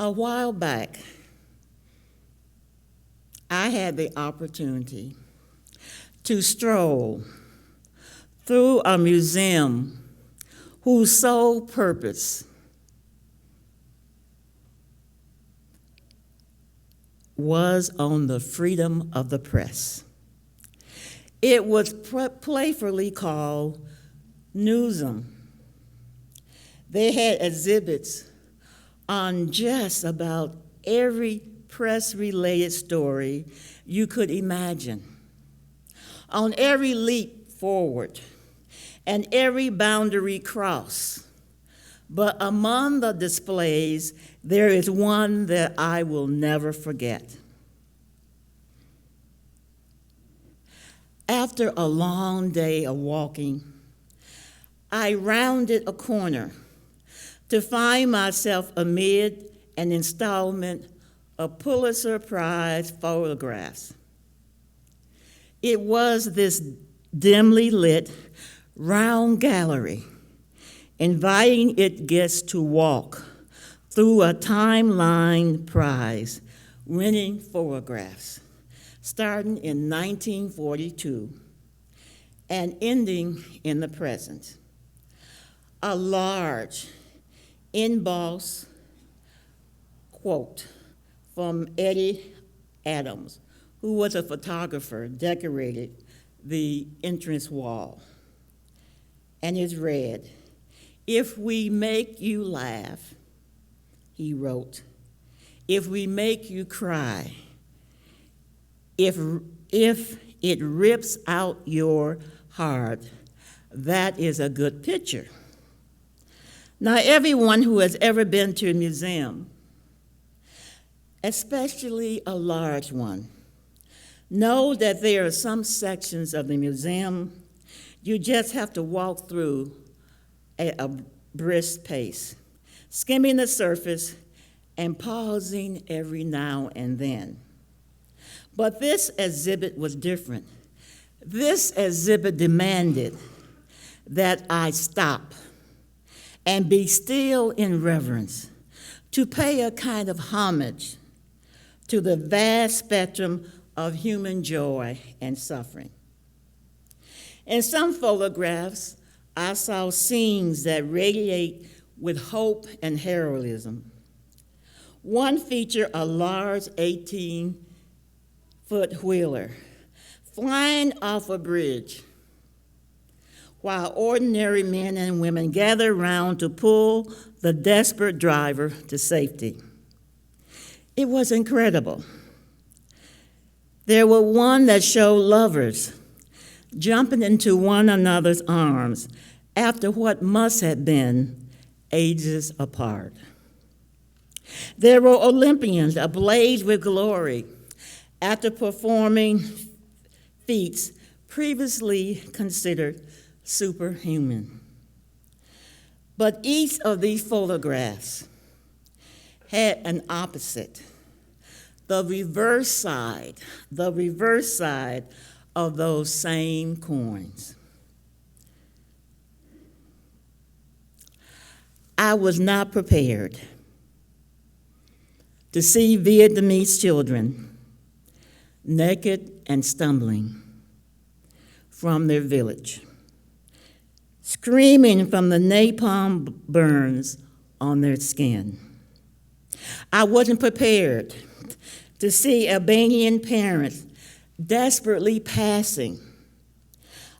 A while back, I had the opportunity to stroll through a museum whose sole purpose was on the freedom of the press. It was playfully called Newsum. They had exhibits on just about every press-related story you could imagine, on every leap forward and every boundary crossed. But among the displays, there is one that I will never forget. After a long day of walking, I rounded a corner to find myself amid an installment of Pulitzer Prize photographs. It was this dimly lit, round gallery, inviting its guests to walk through a timeline prize, winning photographs, starting in 1942 and ending in the present. A large, embossed quote from Eddie Adams, who was a photographer, decorated the entrance wall. And it read, "If we make you laugh," he wrote, "if we make you cry, if it rips out your heart, that is a good picture." Now, everyone who has ever been to a museum, especially a large one, know that there are some sections of the museum you just have to walk through at a brisk pace, skimming the surface and pausing every now and then. But this exhibit was different. This exhibit demanded that I stop and be still in reverence, to pay a kind of homage to the vast spectrum of human joy and suffering. In some photographs, I saw scenes that radiate with hope and heroism. One featured a large 18-foot wheeler flying off a bridge, while ordinary men and women gathered around to pull the desperate driver to safety. It was incredible. There were one that showed lovers jumping into one another's arms after what must have been ages apart. There were Olympians ablaze with glory after performing feats previously considered superhuman. But each of these photographs had an opposite, the reverse side of those same coins. I was not prepared to see Vietnamese children naked and stumbling from their village, screaming from the napalm burns on their skin. I wasn't prepared to see Albanian parents desperately passing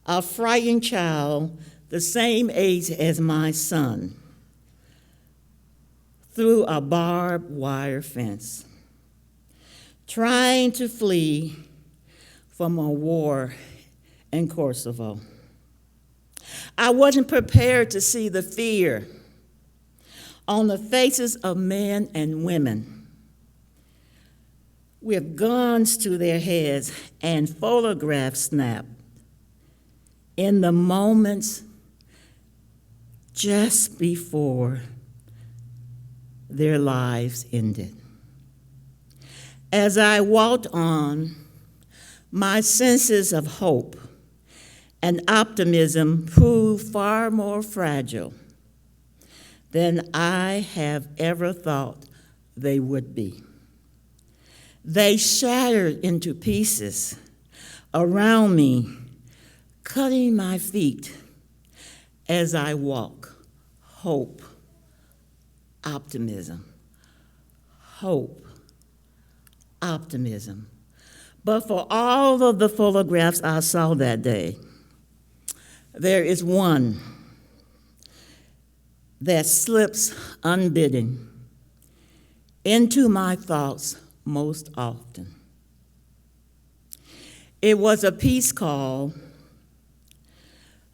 a frightened child the same age as my son through a barbed wire fence, trying to flee from a war in Kosovo. I wasn't prepared to see the fear on the faces of men and women with guns to their heads and photographs snapped in the moments just before their lives ended. As I walked on, my senses of hope and optimism proved far more fragile than I have ever thought they would be. They shattered into pieces around me, cutting my feet as I walk. Hope, optimism, hope, optimism. But for all of the photographs I saw that day, there is one that slips unbidden into my thoughts most often. It was a piece called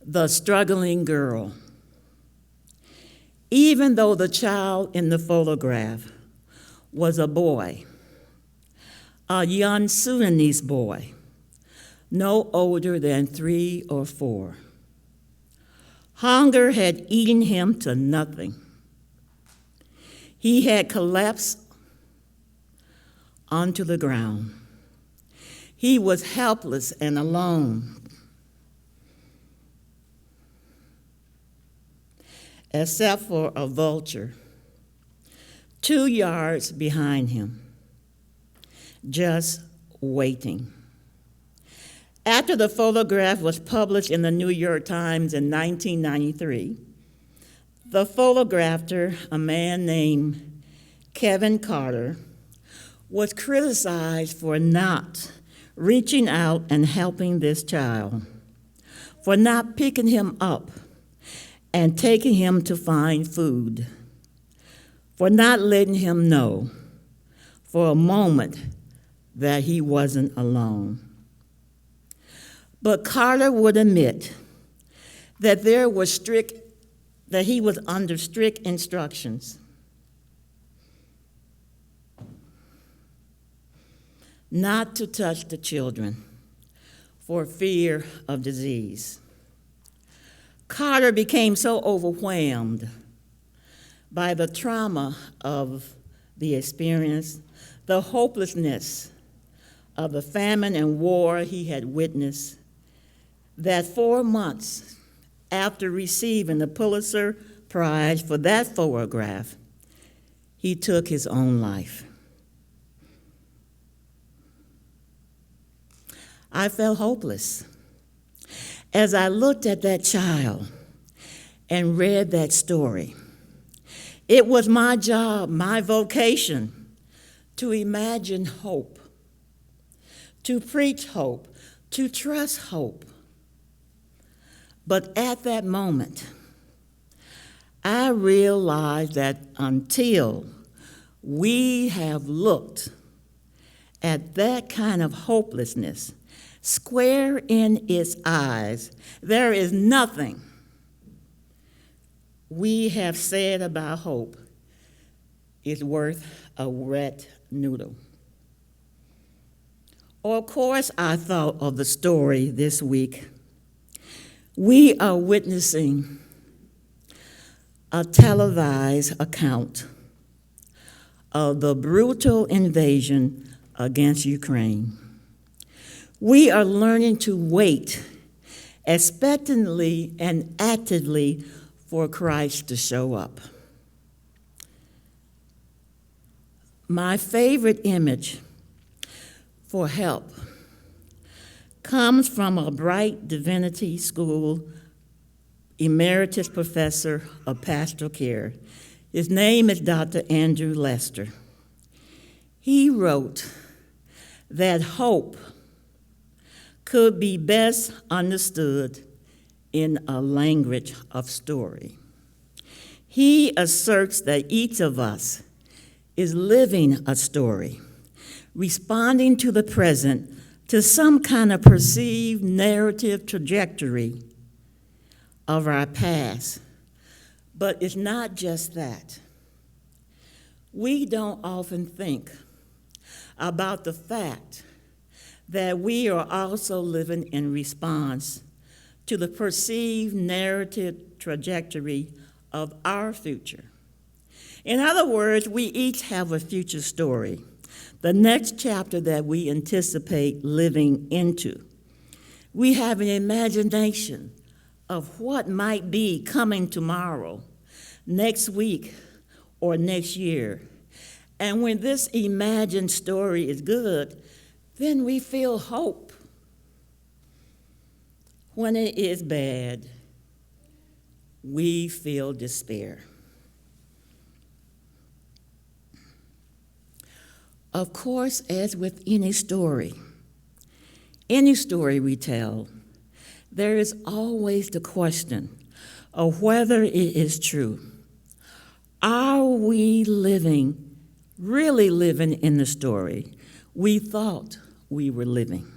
"The Struggling Girl." Even though the child in the photograph was a boy, a young Sudanese boy, no older than 3 or 4. Hunger had eaten him to nothing. He had collapsed onto the ground. He was helpless and alone, except for a vulture 2 yards behind him, just waiting. After the photograph was published in the New York Times in 1993, the photographer, a man named Kevin Carter, was criticized for not reaching out and helping this child, for not picking him up and taking him to find food, for not letting him know for a moment that he wasn't alone. But Carter would admit that he was under strict instructions not to touch the children for fear of disease. Carter became so overwhelmed by the trauma of the experience, the hopelessness of the famine and war he had witnessed, that 4 months after receiving the Pulitzer Prize for that photograph, he took his own life. I felt hopeless as I looked at that child and read that story. It was my job, my vocation, to imagine hope, to preach hope, to trust hope. But at that moment, I realized that until we have looked at that kind of hopelessness square in its eyes, there is nothing we have said about hope is worth a wet noodle. Of course, I thought of the story this week. We are witnessing a televised account of the brutal invasion against Ukraine. We are learning to wait expectantly and actively for Christ to show up. My favorite image for help comes from a Bright Divinity School emeritus professor of pastoral care. His name is Dr. Andrew Lester. He wrote that hope could be best understood in a language of story. He asserts that each of us is living a story, responding to the present, to some kind of perceived narrative trajectory of our past. But it's not just that. We don't often think about the fact that we are also living in response to the perceived narrative trajectory of our future. In other words, we each have a future story, the next chapter that we anticipate living into. We have an imagination of what might be coming tomorrow, next week, or next year. And when this imagined story is good, then we feel hope. When it is bad, we feel despair. Of course, as with any story we tell, there is always the question of whether it is true. Are we really living in the story we thought we were living?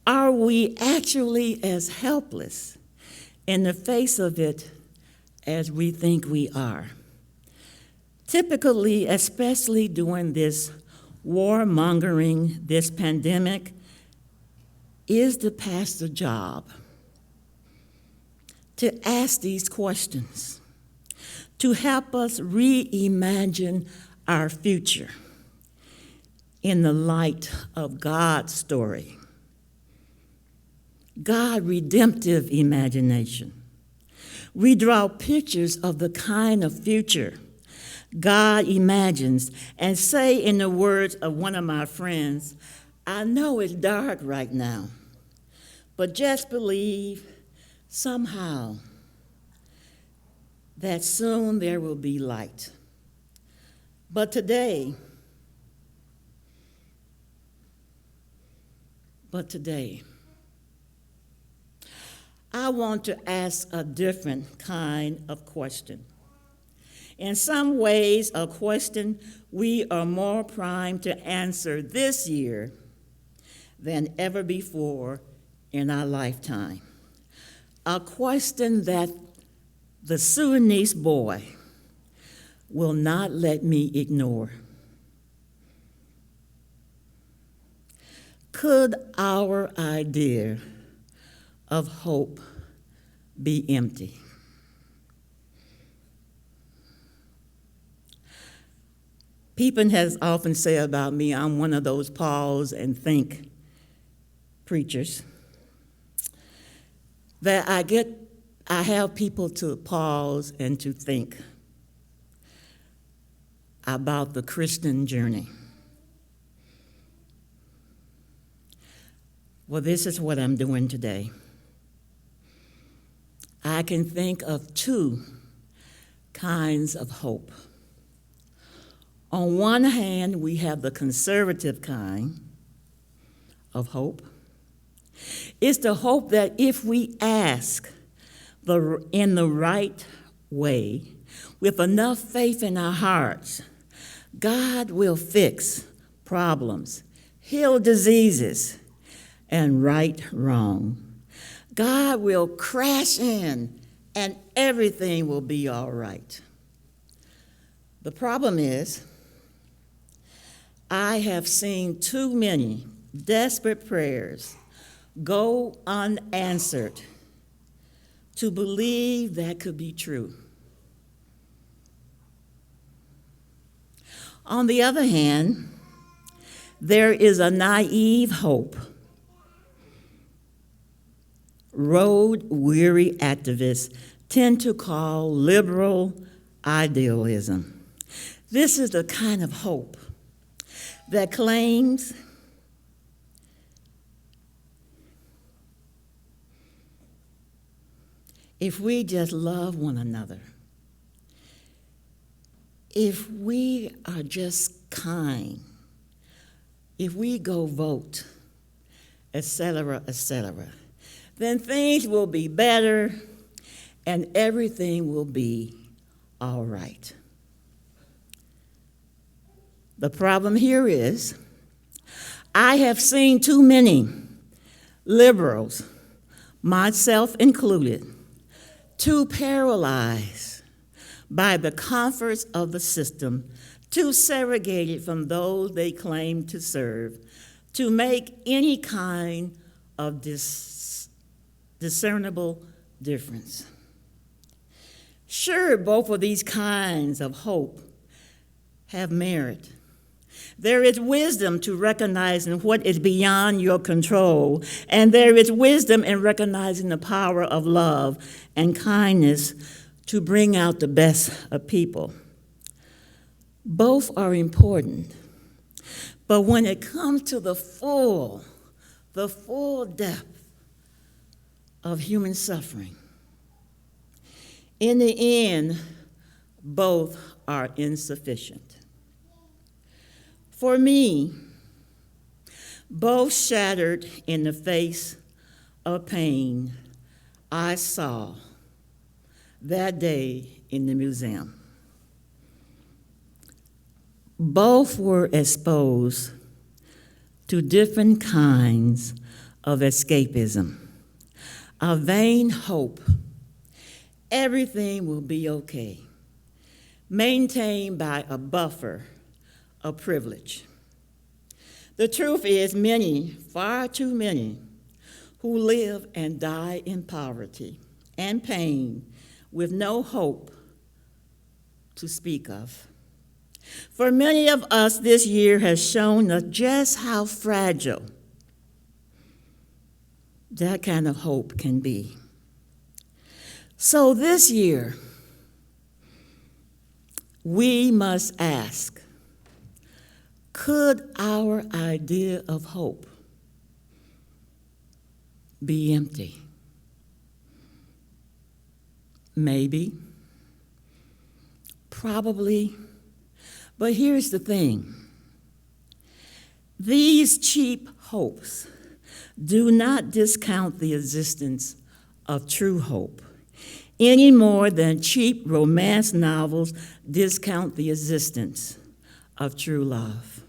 Are we actually as helpless in the face of it as we think we are? Typically, especially during this warmongering, this pandemic, is the pastor's job to ask these questions, to help us reimagine our future in the light of God's story. God's redemptive imagination. We draw pictures of the kind of future God imagines and say, in the words of one of my friends, I know it's dark right now, but just believe somehow that soon there will be light. But today, I want to ask a different kind of question. In some ways, a question we are more primed to answer this year than ever before in our lifetime. A question that the Sudanese boy will not let me ignore. Could our idea of hope be empty? People has often said about me, I'm one of those pause and think preachers. That I have people to pause and to think about the Christian journey. Well, this is what I'm doing today. I can think of two kinds of hope. On one hand, we have the conservative kind of hope. It's the hope that if we ask in the right way, with enough faith in our hearts, God will fix problems, heal diseases, and right wrong. God will crash in and everything will be all right. The problem is, I have seen too many desperate prayers go unanswered to believe that could be true. On the other hand, there is a naive hope. Road-weary activists tend to call liberal idealism. This is the kind of hope that claims if we just love one another, if we are just kind, if we go vote, etc., then things will be better and everything will be all right. The problem here is I have seen too many liberals, myself included, too paralyzed by the comforts of the system, too segregated from those they claim to serve, to make any kind of discernible difference. Sure, both of these kinds of hope have merit. There is wisdom to recognizing what is beyond your control, and there is wisdom in recognizing the power of love and kindness to bring out the best of people. Both are important. But when it comes to the full depth of human suffering, in the end, both are insufficient. For me, both shattered in the face of pain I saw that day in the museum. Both were exposed to different kinds of escapism, a vain hope everything will be okay, maintained by a buffer of privilege. The truth is, many, far too many, who live and die in poverty and pain with no hope to speak of. For many of us, this year has shown us just how fragile that kind of hope can be. So this year, we must ask, could our idea of hope be empty? Maybe, probably. But here's the thing. These cheap hopes do not discount the existence of true hope any more than cheap romance novels discount the existence of true love.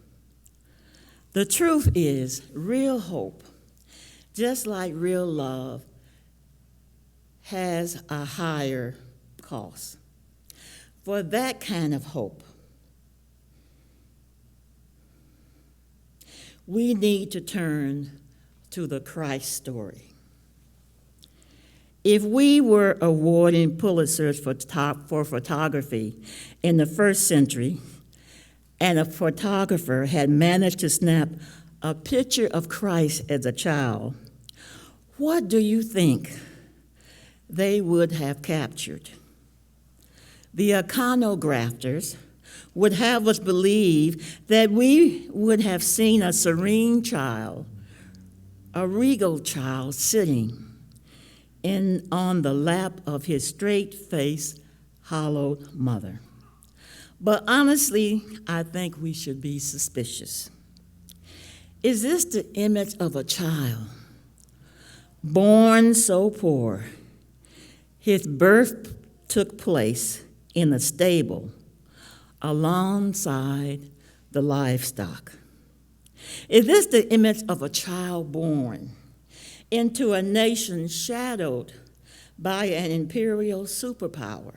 The truth is, real hope, just like real love, has a higher cost. For that kind of hope, we need to turn to the Christ story. If we were awarding Pulitzers for photography in the first century, and a photographer had managed to snap a picture of Christ as a child, what do you think they would have captured? The iconographers would have us believe that we would have seen a serene child, a regal child sitting on the lap of his straight-faced, hollowed mother. But honestly, I think we should be suspicious. Is this the image of a child born so poor? His birth took place in a stable alongside the livestock. Is this the image of a child born into a nation shadowed by an imperial superpower,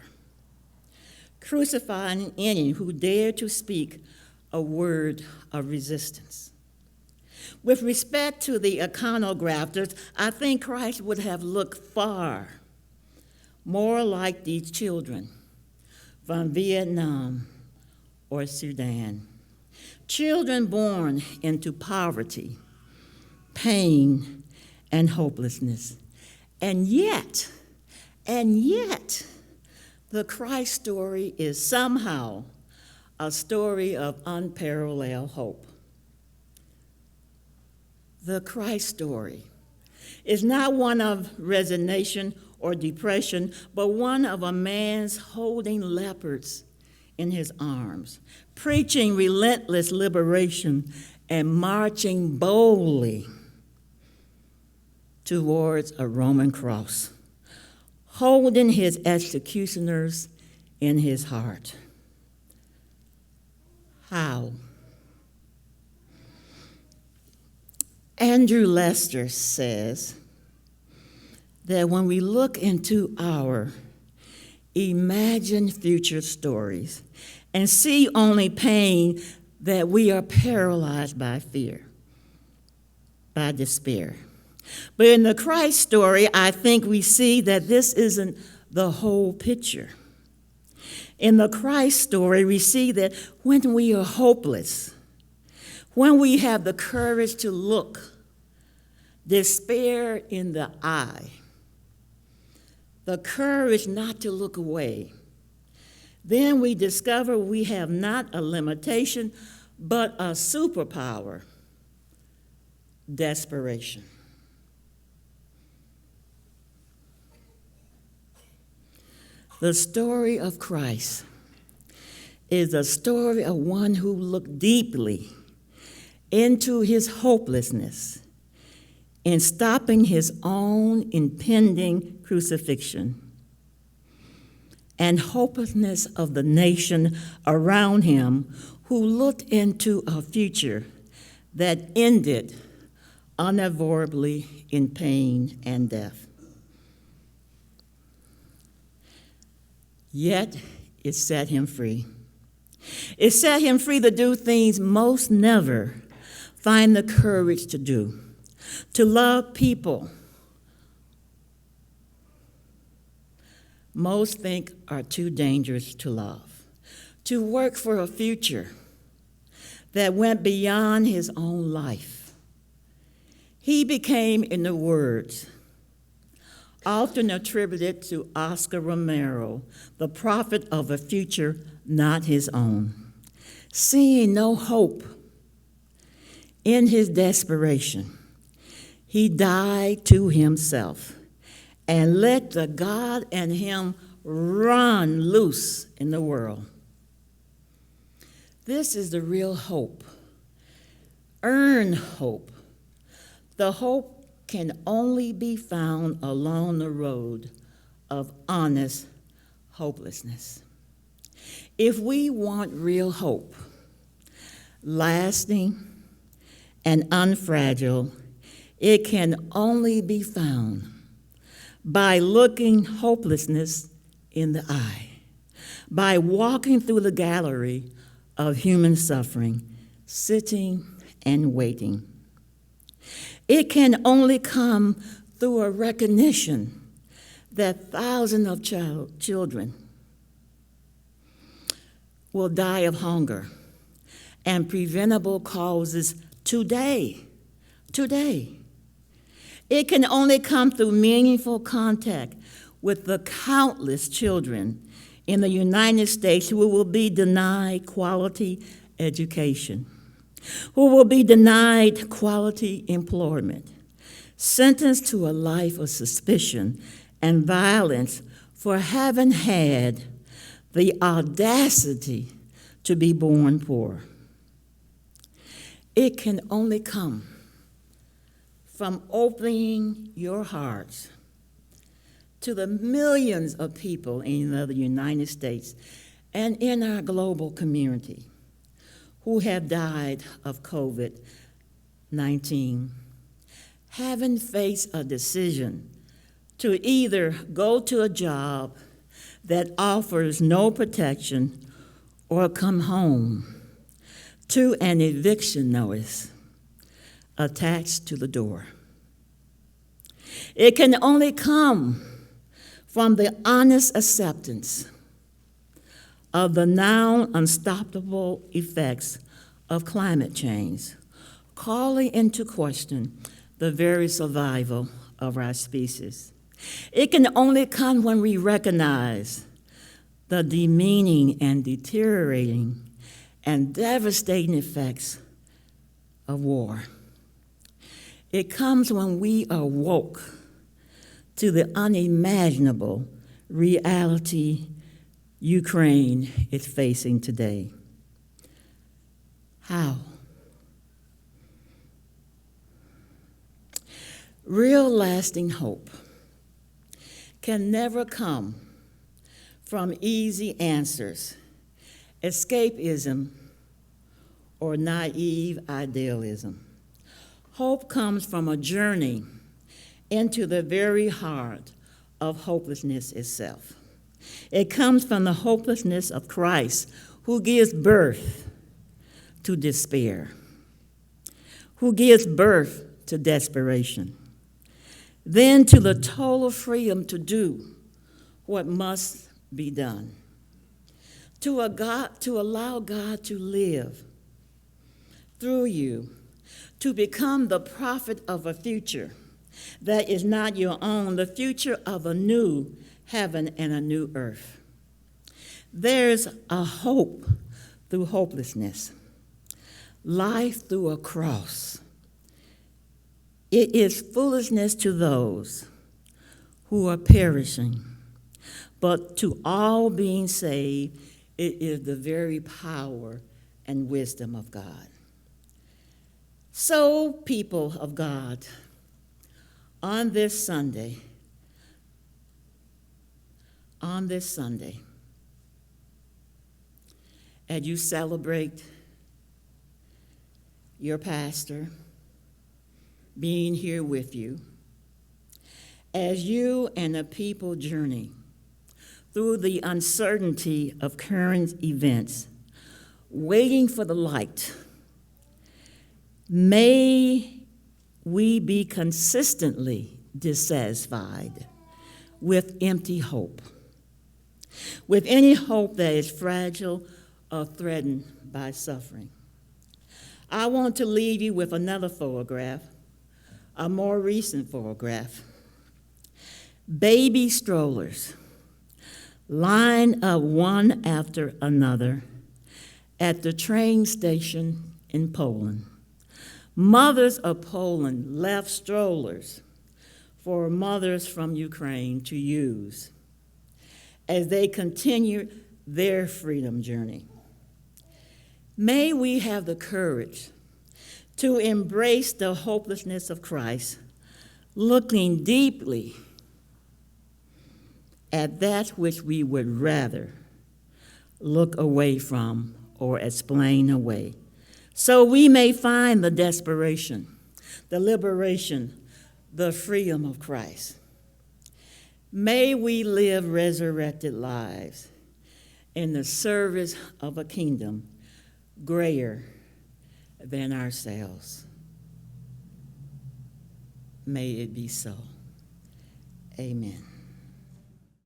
crucifying any who dared to speak a word of resistance? With respect to the iconographers, I think Christ would have looked far more like these children from Vietnam or Sudan. Children born into poverty, pain, and hopelessness. And yet, the Christ story is somehow a story of unparalleled hope. The Christ story is not one of resignation or depression, but one of a man's holding leopards in his arms, preaching relentless liberation and marching boldly towards a Roman cross, holding his executioners in his heart. How? Andrew Lester says that when we look into our imagined future stories and see only pain, that we are paralyzed by fear, by despair. But in the Christ story, I think we see that this isn't the whole picture. In the Christ story, we see that when we are hopeless, when we have the courage to look despair in the eye, the courage not to look away, then we discover we have not a limitation, but a superpower: desperation. The story of Christ is a story of one who looked deeply into his hopelessness in stopping his own impending crucifixion and hopelessness of the nation around him, who looked into a future that ended unavoidably in pain and death. Yet it set him free. It set him free to do things most never find the courage to do: to love people most think are too dangerous to love, to work for a future that went beyond his own life. He became, in the words often attributed to Oscar Romero, the prophet of a future not his own. Seeing no hope in his desperation, he died to himself and let the God in him run loose in the world. This is the real hope. Earned hope. The hope can only be found along the road of honest hopelessness. If we want real hope, lasting and unfragile, it can only be found by looking hopelessness in the eye, by walking through the gallery of human suffering, sitting and waiting. It can only come through a recognition that thousands of children will die of hunger and preventable causes today. It can only come through meaningful contact with the countless children in the United States who will be denied quality education, who will be denied quality employment, sentenced to a life of suspicion and violence for having had the audacity to be born poor. It can only come from opening your hearts to the millions of people in the United States and in our global community who have died of COVID-19, having faced a decision to either go to a job that offers no protection or come home to an eviction notice attached to the door. It can only come from the honest acceptance of the now unstoppable effects of climate change, calling into question the very survival of our species. It can only come when we recognize the demeaning and deteriorating and devastating effects of war. It comes when we are woke to the unimaginable reality Ukraine is facing today. How? Real lasting hope can never come from easy answers, escapism, or naive idealism. Hope comes from a journey into the very heart of hopelessness itself. It comes from the hopelessness of Christ, who gives birth to despair, who gives birth to desperation, then to the total freedom to do what must be done, to allow God to live through you, to become the prophet of a future that is not your own, the future of a new heaven and a new earth. There's a hope through hopelessness, life through a cross. It is foolishness to those who are perishing, but to all being saved, it is the very power and wisdom of God. So, people of God, on this Sunday, as you celebrate your pastor being here with you, as you and the people journey through the uncertainty of current events, waiting for the light, may we be consistently dissatisfied with empty hope, with any hope that is fragile or threatened by suffering. I want to leave you with another photograph, a more recent photograph. Baby strollers line up one after another at the train station in Poland. Mothers of Poland left strollers for mothers from Ukraine to use as they continue their freedom journey. May we have the courage to embrace the hopelessness of Christ, looking deeply at that which we would rather look away from or explain away, so we may find the desperation, the liberation, the freedom of Christ. May we live resurrected lives in the service of a kingdom greater than ourselves. May it be so. Amen.